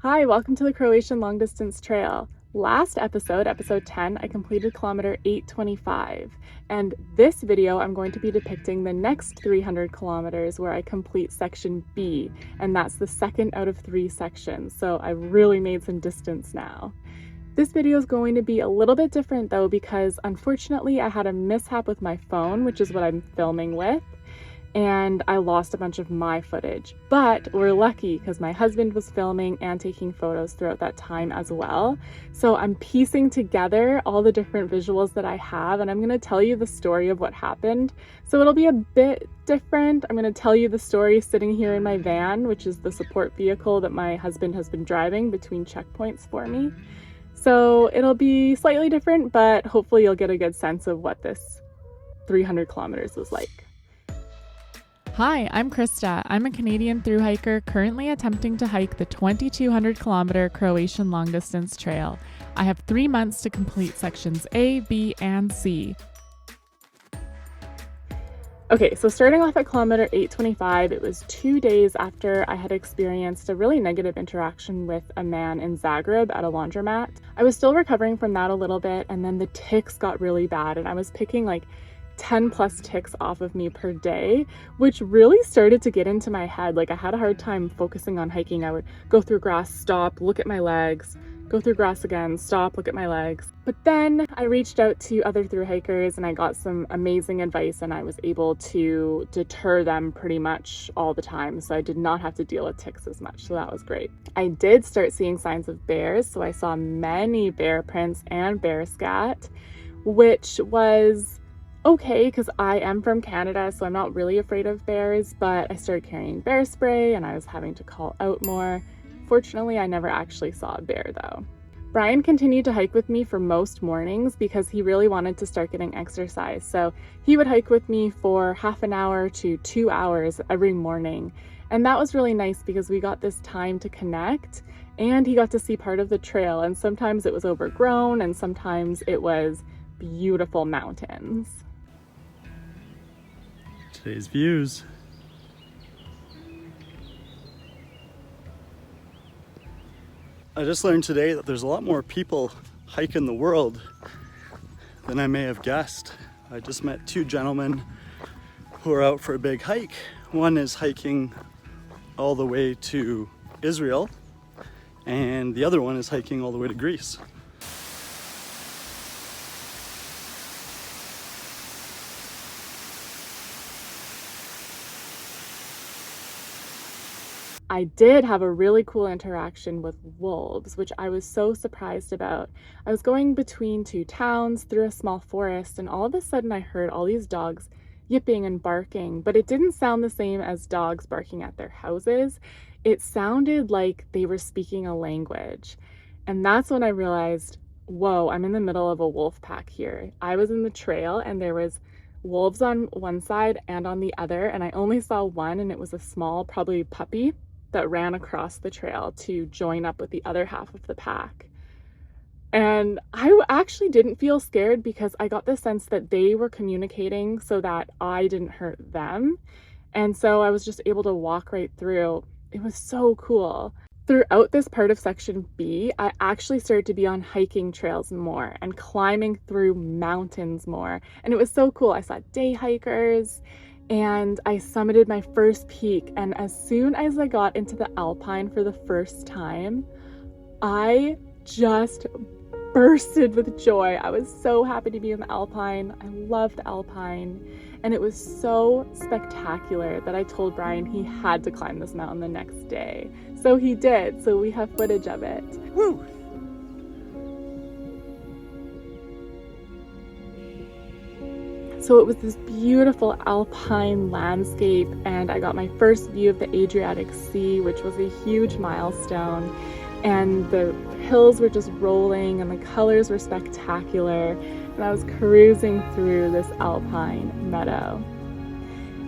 Hi, welcome to the Croatian Long Distance Trail. Last episode, episode 10, I completed kilometer 825. And this video, I'm going to be depicting the next 300 kilometers where I complete section B, and that's the second out of 3 sections. So I really made some distance now. This video is going to be a little bit different though, because unfortunately I had a mishap with my phone, which is what I'm filming with, and I lost a bunch of my footage. But we're lucky because my husband was filming and taking photos throughout that time as well. So I'm piecing together all the different visuals that I have, and I'm going to tell you the story of what happened. So it'll be a bit different. I'm going to tell you the story sitting here in my van, which is the support vehicle that my husband has been driving between checkpoints for me. So it'll be slightly different, but hopefully you'll get a good sense of what this 300 kilometers was like. Hi, I'm Krista. I'm a Canadian thru hiker currently attempting to hike the 2,200 kilometer Croatian Long Distance Trail. I have 3 months to complete sections A, B, and C. Okay, so starting off at kilometer 825, it was 2 days after I had experienced a really negative interaction with a man in Zagreb at a laundromat. I was still recovering from that a little bit, and then the tics got really bad, and I was picking like 10 plus ticks off of me per day, which really started to get into my head. Like I had a hard time focusing on hiking. I would go through grass, stop, look at my legs, go through grass again, stop, look at my legs. But then I reached out to other thru hikers and I got some amazing advice, and I was able to deter them pretty much all the time. So I did not have to deal with ticks as much. So that was great. I did start seeing signs of bears. So I saw many bear prints and bear scat, which was okay, because I am from Canada, so I'm not really afraid of bears, but I started carrying bear spray and I was having to call out more. Fortunately, I never actually saw a bear though. Brian continued to hike with me for most mornings because he really wanted to start getting exercise. So he would hike with me for half an hour to 2 hours every morning. And that was really nice because we got this time to connect, and he got to see part of the trail. And sometimes it was overgrown and sometimes it was beautiful mountains. Today's views. I just learned today that there's a lot more people hiking the world than I may have guessed. I just met 2 gentlemen who are out for a big hike. One is hiking all the way to Israel, and the other one is hiking all the way to Greece. I did have a really cool interaction with wolves, which I was so surprised about. I was going between 2 towns through a small forest, and all of a sudden I heard all these dogs yipping and barking, but it didn't sound the same as dogs barking at their houses. It sounded like they were speaking a language. And that's when I realized, whoa, I'm in the middle of a wolf pack here. I was in the trail and there was wolves on one side and on the other, and I only saw one, and it was a small, probably puppy, that ran across the trail to join up with the other half of the pack. And I actually didn't feel scared because I got the sense that they were communicating so that I didn't hurt them. And so I was just able to walk right through. It was so cool. Throughout this part of section B, I actually started to be on hiking trails more and climbing through mountains more. And it was so cool. I saw day hikers, and I summited my first peak, and as soon as I got into the alpine for the first time, I just bursted with joy. I was so happy to be in the alpine. I love the alpine, and it was so spectacular that I told Brian he had to climb this mountain the next day. So he did, so we have footage of it. Woo! So it was this beautiful alpine landscape, and I got my first view of the Adriatic Sea, which was a huge milestone. And the hills were just rolling and the colors were spectacular. And I was cruising through this alpine meadow.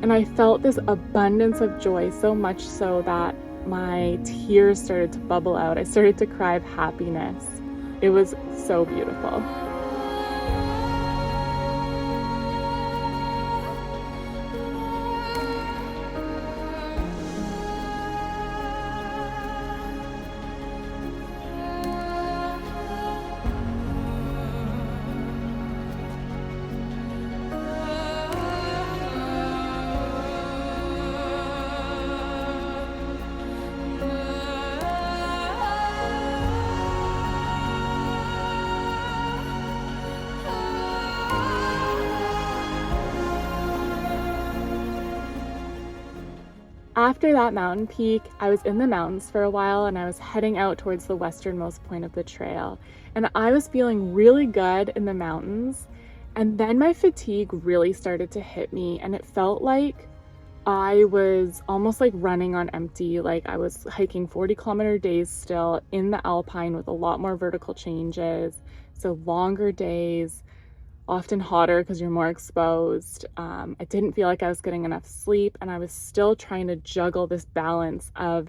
And I felt this abundance of joy, so much so that my tears started to bubble out. I started to cry of happiness. It was so beautiful. after that mountain peak, I was in the mountains for a while and I was heading out towards the westernmost point of the trail. And I was feeling really good in the mountains. And then my fatigue really started to hit me, and it felt like I was almost like running on empty. Like I was hiking 40-kilometer days still in the alpine with a lot more vertical changes. So longer days, often hotter because you're more exposed. I didn't feel like I was getting enough sleep, and I was still trying to juggle this balance of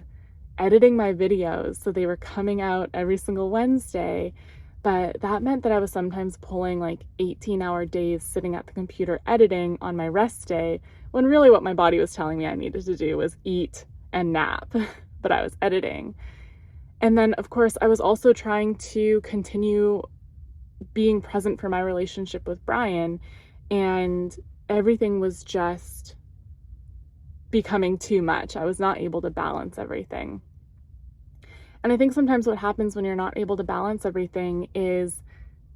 editing my videos so they were coming out every single Wednesday. But that meant that I was sometimes pulling like 18-hour days sitting at the computer editing on my rest day, when really what my body was telling me I needed to do was eat and nap, but I was editing. And then of course I was also trying to continue being present for my relationship with Brian, and everything was just becoming too much. I was not able to balance everything. And I think sometimes what happens when you're not able to balance everything is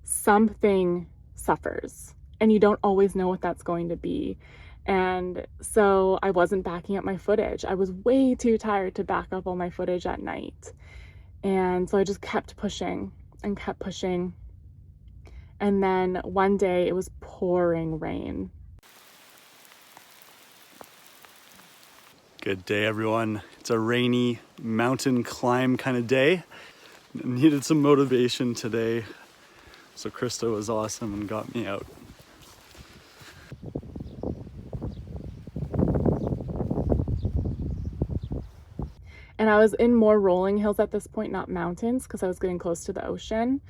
something suffers, and you don't always know what that's going to be. And so I wasn't backing up my footage. I was way too tired to back up all my footage at night. And so I just kept pushing and kept pushing. And then one day it was pouring rain. Good day, everyone. It's a rainy mountain climb kind of day. Needed some motivation today, so Krista was awesome and got me out. And I was in more rolling hills at this point, not mountains, because I was getting close to the ocean.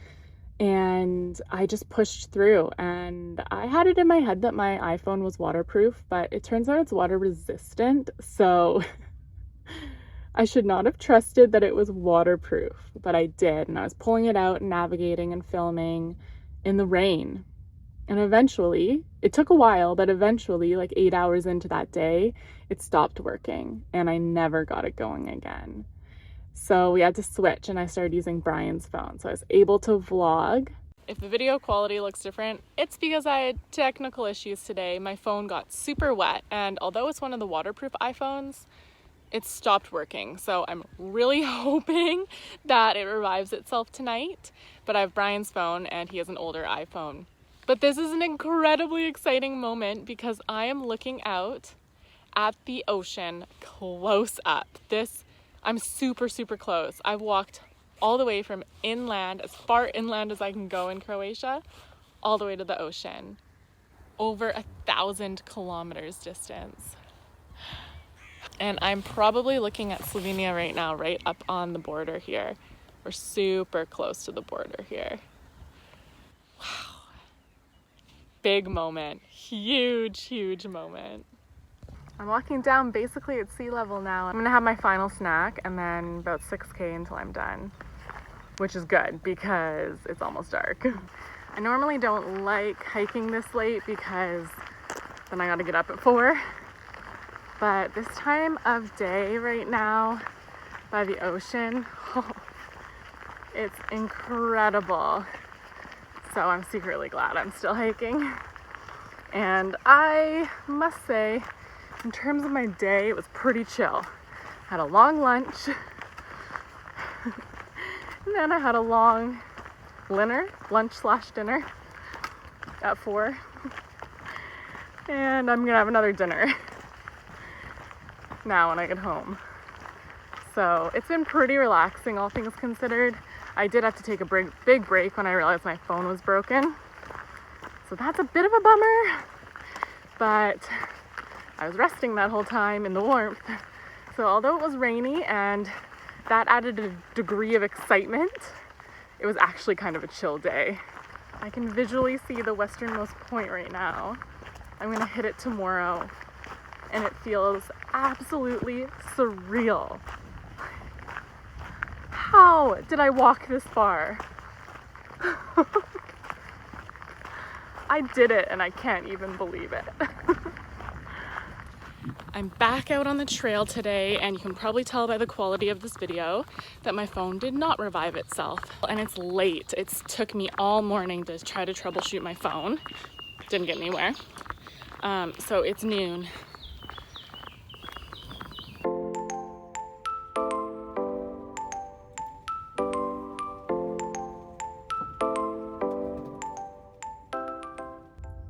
And I just pushed through, and I had it in my head that my iPhone was waterproof, but it turns out it's water resistant. So I should not have trusted that it was waterproof, but I did. And I was pulling it out and navigating and filming in the rain. And eventually, it took a while, but eventually, like 8 hours into that day, it stopped working and I never got it going again. So we had to switch, and I started using Brian's phone. So I was able to vlog. If the video quality looks different, it's because I had technical issues today. My phone got super wet, and although it's one of the waterproof iPhones, it stopped working. So I'm really hoping that it revives itself tonight. But I have Brian's phone, and he has an older iPhone. But this is an incredibly exciting moment because I am looking out at the ocean close up. I'm super, super close. I've walked all the way from inland, as far inland as I can go in Croatia, all the way to the ocean. Over 1,000 kilometers distance. And I'm probably looking at Slovenia right now, right up on the border here. We're super close to the border here. Wow. Big moment. Huge, huge moment. I'm walking down basically at sea level now. I'm gonna have my final snack and then about 6K until I'm done, which is good because it's almost dark. I normally don't like hiking this late because then I gotta get up at 4. But this time of day right now by the ocean, it's incredible. So I'm secretly glad I'm still hiking. And I must say, in terms of my day, it was pretty chill. Had a long lunch, and then I had a long lunch/dinner at 4. And I'm gonna have another dinner now when I get home. So it's been pretty relaxing, all things considered. I did have to take a big break when I realized my phone was broken. So that's a bit of a bummer, but I was resting that whole time in the warmth. So although it was rainy and that added a degree of excitement, it was actually kind of a chill day. I can visually see the westernmost point right now. I'm gonna hit it tomorrow, and it feels absolutely surreal. How did I walk this far? I did it, and I can't even believe it. I'm back out on the trail today, and you can probably tell by the quality of this video that my phone did not revive itself. And it's late. It took me all morning to try to troubleshoot my phone. Didn't get anywhere. So it's noon.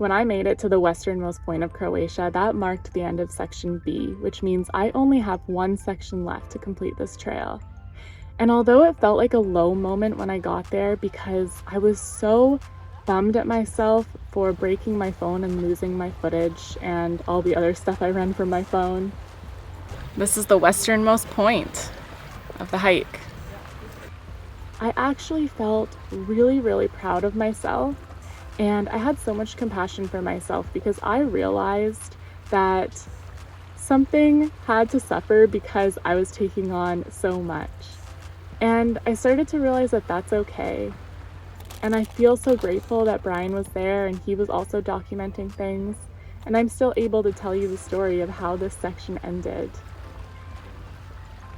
When I made it to the westernmost point of Croatia, that marked the end of Section B, which means I only have one section left to complete this trail. And although it felt like a low moment when I got there because I was so bummed at myself for breaking my phone and losing my footage and all the other stuff I ran from my phone. This is the westernmost point of the hike. I actually felt really, really proud of myself, and I had so much compassion for myself because I realized that something had to suffer because I was taking on so much. And I started to realize that that's okay. And I feel so grateful that Brian was there and he was also documenting things. And I'm still able to tell you the story of how this section ended.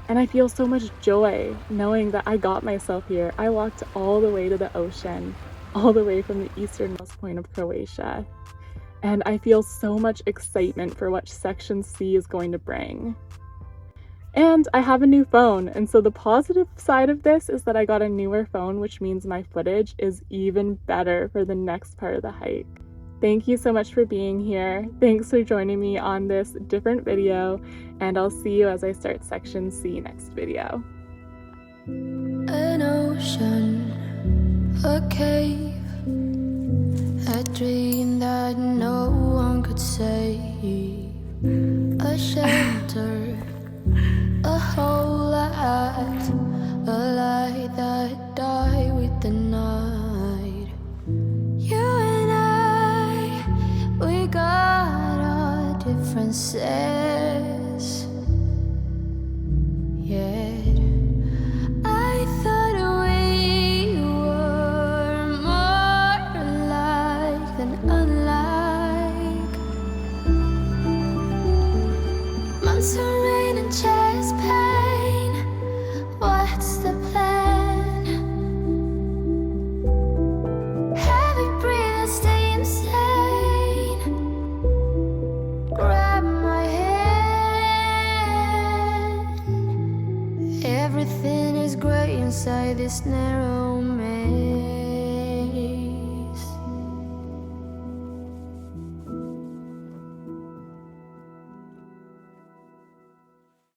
And I feel so much joy knowing that I got myself here. I walked all the way to the ocean, all the way from the easternmost point of Croatia. And I feel so much excitement for what Section C is going to bring. And I have a new phone, and so the positive side of this is that I got a newer phone, which means my footage is even better for the next part of the hike. Thank you so much for being here. Thanks for joining me on this different video, and I'll see you as I start Section C next video. An ocean, a cave, a dream that no one could save, a shelter, a whole lot, a light that died with the night. You and I, we got our differences, yet I thought we were more alike than unlike. Months of rain and chest pain, what's the plan? Heavy breathing, stay insane. Grab my hand. Everything is great inside this narrow man.